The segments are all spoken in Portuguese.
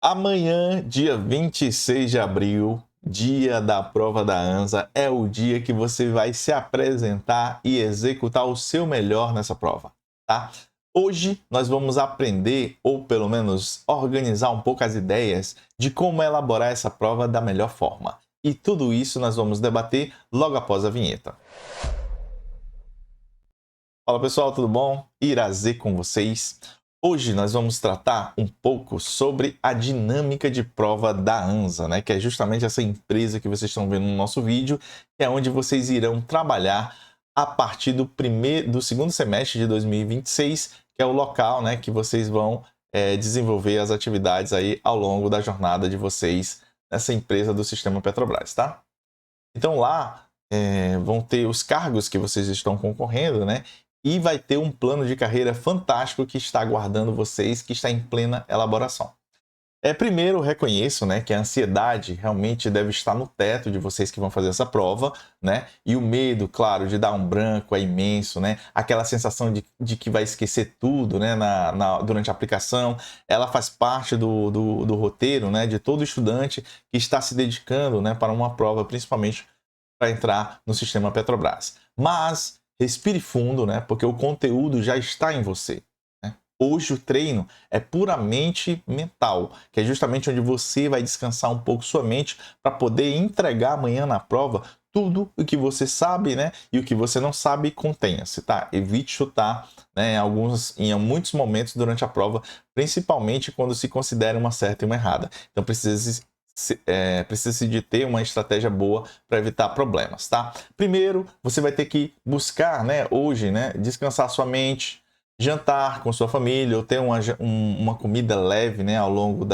Amanhã, dia 26 de abril, dia da prova da ANSA, é o dia que você vai se apresentar e executar o seu melhor nessa prova, tá? Hoje nós vamos aprender, ou pelo menos organizar um pouco as ideias de como elaborar essa prova da melhor forma. E tudo isso nós vamos debater logo após a vinheta. Fala pessoal, tudo bom? Irazê com vocês. Hoje nós vamos tratar um pouco sobre a dinâmica de prova da ANSA, né? Que é justamente essa empresa que vocês estão vendo no nosso vídeo, que é onde vocês irão trabalhar a partir do segundo semestre de 2026, que é o local, né, que vocês vão desenvolver as atividades aí ao longo da jornada de vocês nessa empresa do Sistema Petrobras, tá? Então lá vão ter os cargos que vocês estão concorrendo, né? E vai ter um plano de carreira fantástico que está aguardando vocês, que está em plena elaboração. Primeiro, reconheço, né, que a ansiedade realmente deve estar no teto de vocês que vão fazer essa prova, né? E o medo, claro, de dar um branco é imenso, né? Aquela sensação de que vai esquecer tudo, né, durante a aplicação, ela faz parte do roteiro, né, de todo estudante que está se dedicando, né, para uma prova, principalmente para entrar no sistema Petrobras. Mas respire fundo, né? Porque o conteúdo já está em você. Né? Hoje o treino é puramente mental, que é justamente onde você vai descansar um pouco sua mente para poder entregar amanhã na prova tudo o que você sabe, né? E o que você não sabe, contenha-se, tá? Evite chutar, né? Em muitos momentos durante a prova, principalmente quando se considera uma certa e uma errada. Então precisa-se de ter uma estratégia boa para evitar problemas, tá? Primeiro, você vai ter que buscar, né, hoje, né, descansar sua mente, jantar com sua família, ou ter uma comida leve, né, ao longo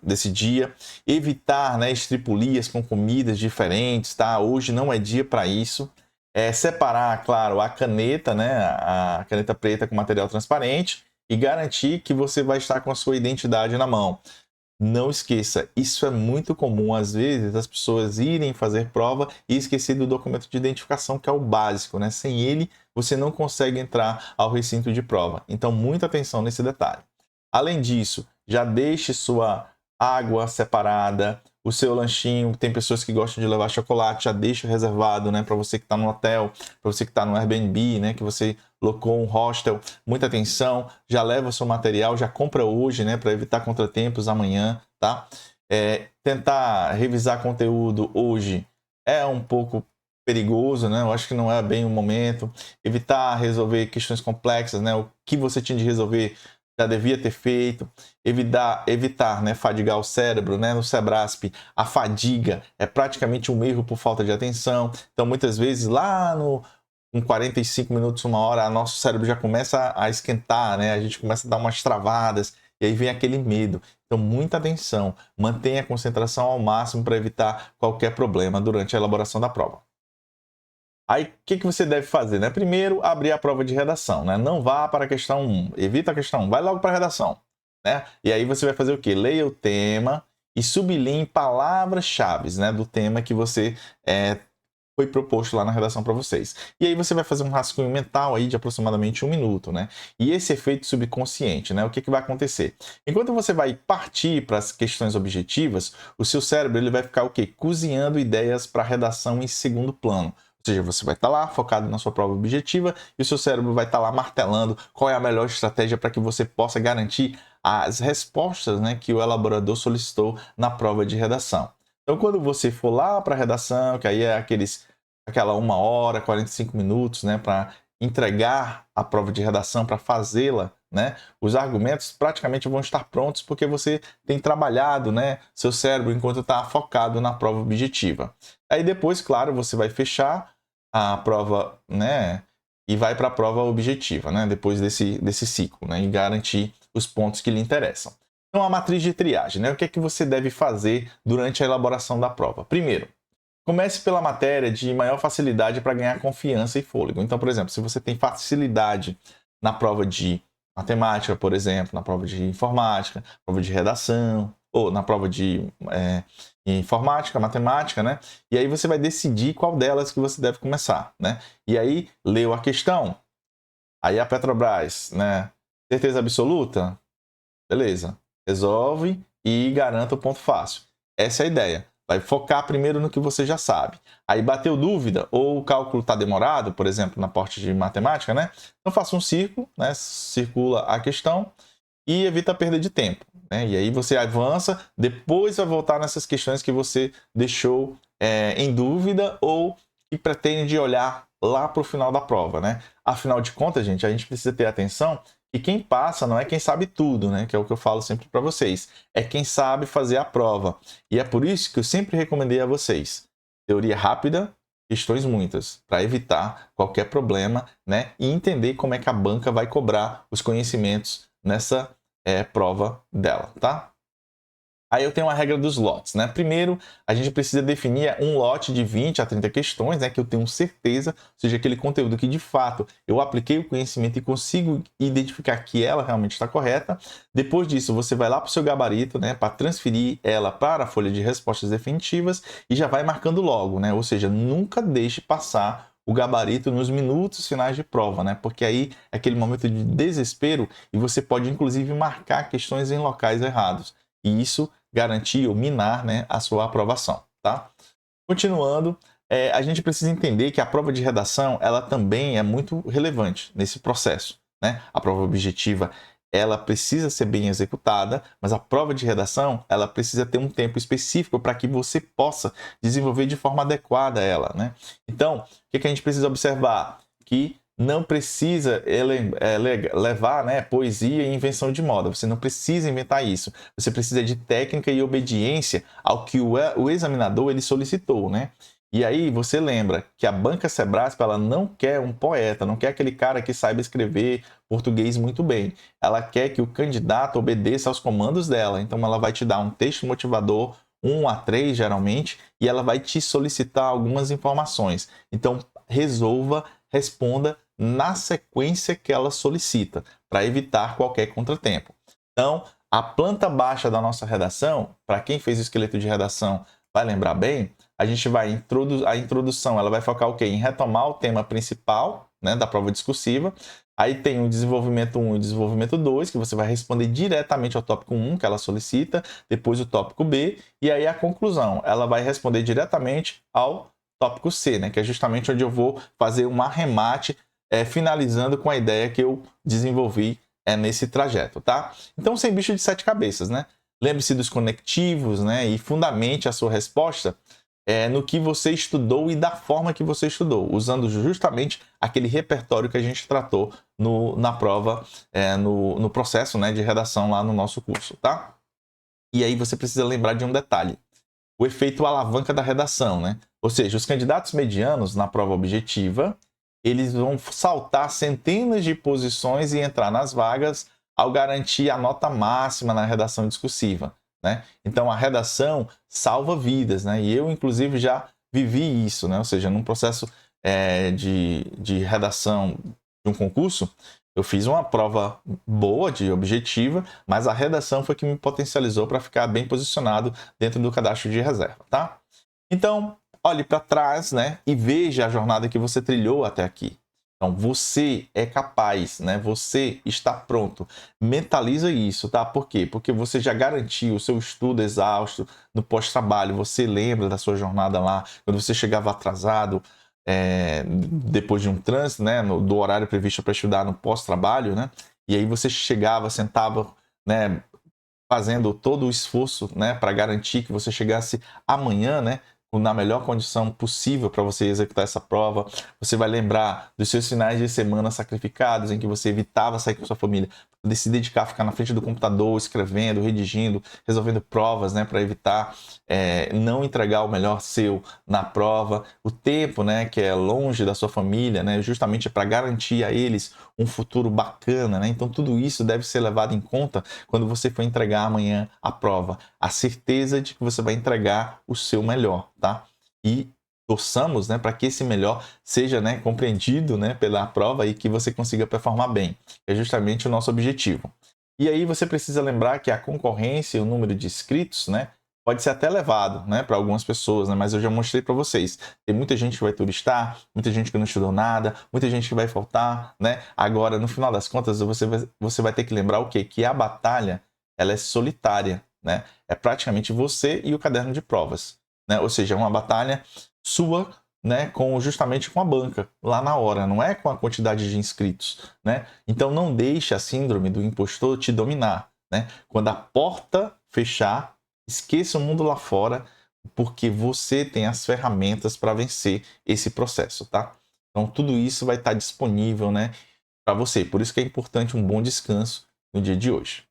desse dia. Evitar, né, estripulias com comidas diferentes, tá? Hoje não é dia para isso. Separar, claro, a caneta, né, a caneta preta com material transparente e garantir que você vai estar com a sua identidade na mão. Não esqueça, isso é muito comum, às vezes, as pessoas irem fazer prova e esquecer do documento de identificação, que é o básico, né? Sem ele, você não consegue entrar ao recinto de prova. Então, muita atenção nesse detalhe. Além disso, já deixe sua água separada, o seu lanchinho. Tem pessoas que gostam de levar chocolate, já deixa reservado, né? Para você que está no hotel, para você que está no Airbnb, né? Que você locou um hostel. Muita atenção, já leva o seu material, já compra hoje, né? Para evitar contratempos amanhã, tá? Tentar revisar conteúdo hoje é um pouco perigoso, né? Eu acho que não é bem o momento. Evitar resolver questões complexas, né? O que você tinha de resolver já devia ter feito. Evitar, né, fadigar o cérebro, né? No Sebrasp, a fadiga é praticamente um erro por falta de atenção. Então, muitas vezes, em 45 minutos, uma hora, nosso cérebro já começa a esquentar, né? A gente começa a dar umas travadas, e aí vem aquele medo. Então, muita atenção. Mantenha a concentração ao máximo para evitar qualquer problema durante a elaboração da prova. Aí, o que você deve fazer? Né? Primeiro, abrir a prova de redação. Né? Não vá para a questão 1. Evita a questão 1. Vai logo para a redação. Né? E aí você vai fazer o quê? Leia o tema e sublinhe palavras-chave, né, do tema que você foi proposto lá na redação para vocês. E aí você vai fazer um rascunho mental aí de aproximadamente 1 minuto, né? E esse efeito subconsciente, né? O que vai acontecer? Enquanto você vai partir para as questões objetivas, o seu cérebro ele vai ficar o quê? Cozinhando ideias para redação em segundo plano. Ou seja, você vai estar lá focado na sua prova objetiva e o seu cérebro vai estar lá martelando qual é a melhor estratégia para que você possa garantir as respostas, né, que o elaborador solicitou na prova de redação. Então, quando você for lá para a redação, que aí é aquela 1 hora, 45 minutos, né, para entregar a prova de redação, para fazê-la, né, os argumentos praticamente vão estar prontos porque você tem trabalhado, né, seu cérebro enquanto está focado na prova objetiva. Aí depois, claro, você vai fechar a prova, né, e vai para a prova objetiva, né, depois desse ciclo, né, e garantir os pontos que lhe interessam. Então, a matriz de triagem, né? O que é que você deve fazer durante a elaboração da prova? Primeiro, comece pela matéria de maior facilidade para ganhar confiança e fôlego. Então, por exemplo, se você tem facilidade na prova de matemática, por exemplo, na prova de informática, prova de redação, ou na prova de informática, matemática, né? E aí você vai decidir qual delas que você deve começar, né? E aí, leu a questão, aí a Petrobras, né? Certeza absoluta? Beleza. resolve e garanta o ponto fácil. Essa é a ideia. Vai focar primeiro no que você já sabe. Aí bateu dúvida ou o cálculo está demorado, por exemplo, na parte de matemática, né? Então faça um círculo, né? Circula a questão e evita a perda de tempo, né? E aí você avança, depois vai voltar nessas questões que você deixou em dúvida ou que pretende olhar lá para o final da prova, né? Afinal de contas, gente, a gente precisa ter atenção que quem passa não é quem sabe tudo, né? Que é o que eu falo sempre para vocês. É quem sabe fazer a prova. E é por isso que eu sempre recomendei a vocês teoria rápida, questões muitas, para evitar qualquer problema, né? E entender como é que a banca vai cobrar os conhecimentos nessa prova dela, tá? Aí eu tenho a regra dos lotes, né? Primeiro, a gente precisa definir um lote de 20 a 30 questões, né? Que eu tenho certeza, ou seja, aquele conteúdo que de fato eu apliquei o conhecimento e consigo identificar que ela realmente está correta. Depois disso, você vai lá para o seu gabarito, né? Para transferir ela para a folha de respostas definitivas e já vai marcando logo, né? Ou seja, nunca deixe passar o gabarito nos minutos finais de prova, né? Porque aí é aquele momento de desespero e você pode inclusive marcar questões em locais errados. E isso garantir ou minar, né, a sua aprovação, tá? Continuando, a gente precisa entender que a prova de redação ela também é muito relevante nesse processo, né? A prova objetiva ela precisa ser bem executada, mas a prova de redação ela precisa ter um tempo específico para que você possa desenvolver de forma adequada ela, né? Então, o que a gente precisa observar? Que não precisa levar, né, poesia e invenção de moda. Você não precisa inventar isso. Você precisa de técnica e obediência ao que o examinador ele solicitou, né? E aí você lembra que a banca Sebrasp ela não quer um poeta, não quer aquele cara que saiba escrever português muito bem. Ela quer que o candidato obedeça aos comandos dela. Então ela vai te dar um texto motivador 1 a 3 geralmente e ela vai te solicitar algumas informações. Então resolva, responda na sequência que ela solicita, para evitar qualquer contratempo. Então, a planta baixa da nossa redação, para quem fez o esqueleto de redação vai lembrar bem, a gente vai a introdução, ela vai focar o quê? Em retomar o tema principal, né, da prova discursiva. Aí tem o desenvolvimento 1 e o desenvolvimento 2, que você vai responder diretamente ao tópico 1 que ela solicita, depois o tópico B, e aí a conclusão, ela vai responder diretamente ao tópico C, né, que é justamente onde eu vou fazer um arremate finalizando com a ideia que eu desenvolvi nesse trajeto, tá? Então, sem bicho de sete cabeças, né? Lembre-se dos conectivos, né? E fundamente a sua resposta no que você estudou e da forma que você estudou, usando justamente aquele repertório que a gente tratou na prova, no processo, né, de redação lá no nosso curso, tá? E aí você precisa lembrar de um detalhe. O efeito alavanca da redação, né? Ou seja, os candidatos medianos na prova objetiva, eles vão saltar centenas de posições e entrar nas vagas ao garantir a nota máxima na redação discursiva, né? Então, a redação salva vidas, né? E eu, inclusive, já vivi isso, né? Ou seja, num processo de redação de um concurso, eu fiz uma prova boa, de objetiva, mas a redação foi que me potencializou para ficar bem posicionado dentro do cadastro de reserva, tá? Então, olhe para trás, né, e veja a jornada que você trilhou até aqui. Então, você é capaz, né? Você está pronto. Mentaliza isso, tá? Por quê? Porque você já garantiu o seu estudo exausto no pós-trabalho. Você lembra da sua jornada lá, quando você chegava atrasado, depois de um trânsito, né? Do horário previsto para estudar no pós-trabalho, né? E aí você chegava, sentava, né? Fazendo todo o esforço, né? Para garantir que você chegasse amanhã, né? Na melhor condição possível para você executar essa prova. Você vai lembrar dos seus finais de semana sacrificados, em que você evitava sair com sua família, de se dedicar a ficar na frente do computador, escrevendo, redigindo, resolvendo provas, né, para evitar não entregar o melhor seu na prova. O tempo, né, que é longe da sua família, né, justamente para garantir a eles um futuro bacana, né? Então tudo isso deve ser levado em conta quando você for entregar amanhã a prova. A certeza de que você vai entregar o seu melhor, tá? E torçamos, né, para que esse melhor seja, né, compreendido, né, pela prova e que você consiga performar bem. É justamente o nosso objetivo. E aí você precisa lembrar que a concorrência e o número de inscritos, né, pode ser até elevado, né, para algumas pessoas, né, mas eu já mostrei para vocês. Tem muita gente que vai turistar, muita gente que não estudou nada, muita gente que vai faltar, né? Agora, no final das contas, você vai ter que lembrar o quê? Que a batalha ela é solitária, né? É praticamente você e o caderno de provas, né? Ou seja, é uma batalha sua, né, justamente com a banca, lá na hora, não é com a quantidade de inscritos, né? Então não deixe a síndrome do impostor te dominar, né? Quando a porta fechar, esqueça o mundo lá fora, porque você tem as ferramentas para vencer esse processo, tá? Então tudo isso vai estar disponível, né, para você. Por isso que é importante um bom descanso no dia de hoje.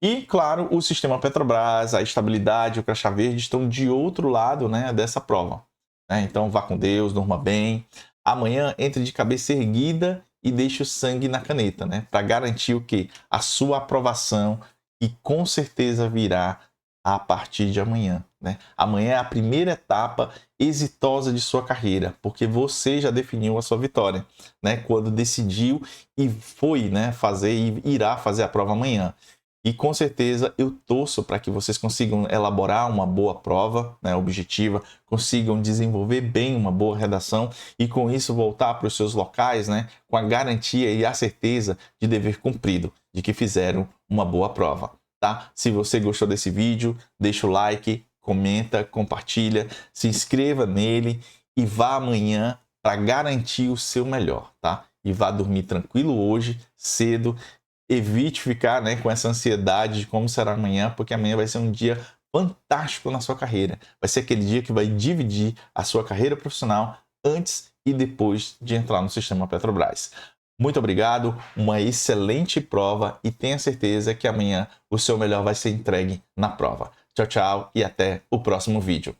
E, claro, o sistema Petrobras, a estabilidade, o crachá verde estão de outro lado, né, dessa prova, né? Então vá com Deus, durma bem. Amanhã entre de cabeça erguida e deixe o sangue na caneta, né, para garantir o quê? A sua aprovação, e com certeza virá a partir de amanhã, né? Amanhã é a primeira etapa exitosa de sua carreira, porque você já definiu a sua vitória, né, quando decidiu e foi, né, fazer e irá fazer a prova amanhã. E com certeza eu torço para que vocês consigam elaborar uma boa prova, né, objetiva, consigam desenvolver bem uma boa redação e com isso voltar para os seus locais, né, com a garantia e a certeza de dever cumprido, de que fizeram uma boa prova, tá? Se você gostou desse vídeo, deixa o like, comenta, compartilha, se inscreva nele e vá amanhã para garantir o seu melhor, tá? E vá dormir tranquilo hoje, cedo. Evite ficar, né, com essa ansiedade de como será amanhã, porque amanhã vai ser um dia fantástico na sua carreira. Vai ser aquele dia que vai dividir a sua carreira profissional antes e depois de entrar no sistema Petrobras. Muito obrigado, uma excelente prova e tenha certeza que amanhã o seu melhor vai ser entregue na prova. Tchau, tchau e até o próximo vídeo.